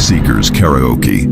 Seekers Karaoke.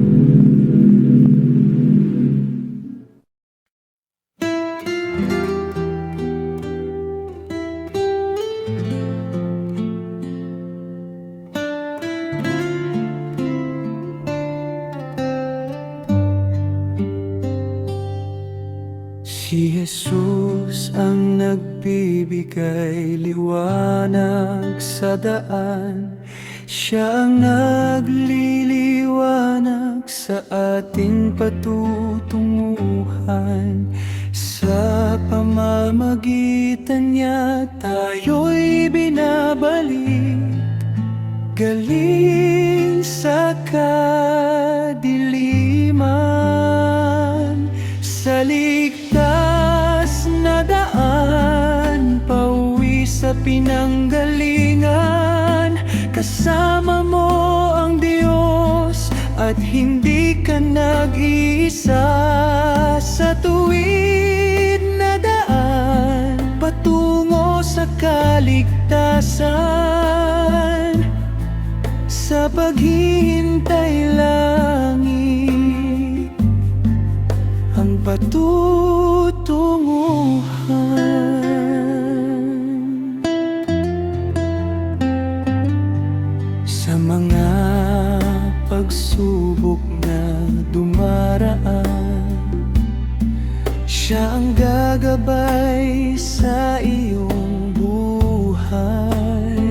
Si Jesus ang nagbibigay liwanag sa daan. Siya ang nagliliwanag sa ating patutunguhan. Sa pamamagitan niya tayo'y binabalik galing sa kadiliman. Sa ligtas na daan, pauwi sa pinanggalingan. Kasama mo ang Diyos at hindi ka nag-iisa. Sa tuwid na daan, patungo sa kaligtasan. Sa paghihintay langit ang patutunguhan. Sa mga pagsubok na dumaraan, siya ang gagabay sa iyong buhay.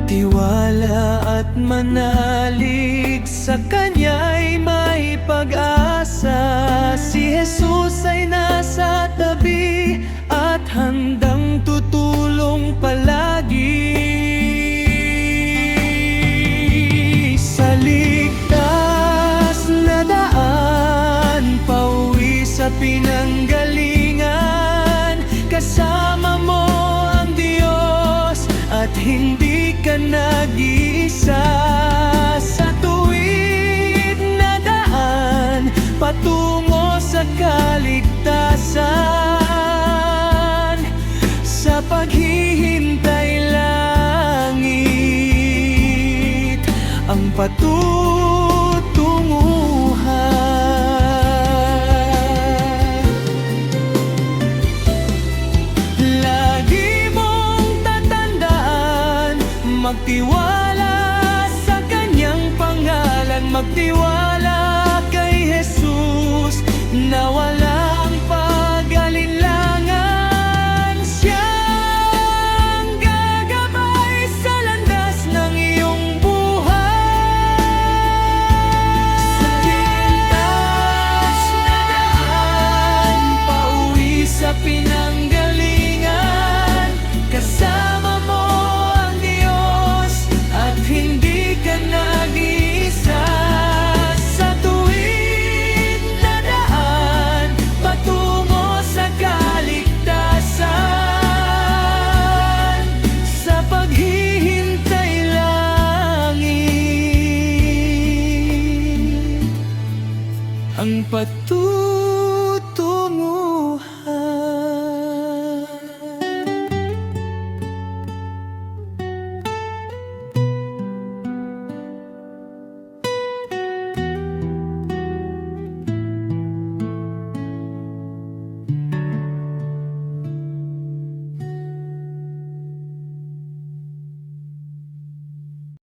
Tiwala at manalig sa Kanya'y may pag-asa. Si Jesus ay nasa tabi at handang tutulong palagi. Sa ligtas na daan, pauwi sa pinanggalingan. Kasama mo ang Diyos at hindi ka nag-iisa. Sa tuwid na daan, patungo sa kaligtasan. Sa paghihintay langit ang patutunguhan. Lagi mong tatandaan, magtiwala sa Kanyang pangalan. Magtiwala kay Jesus na wala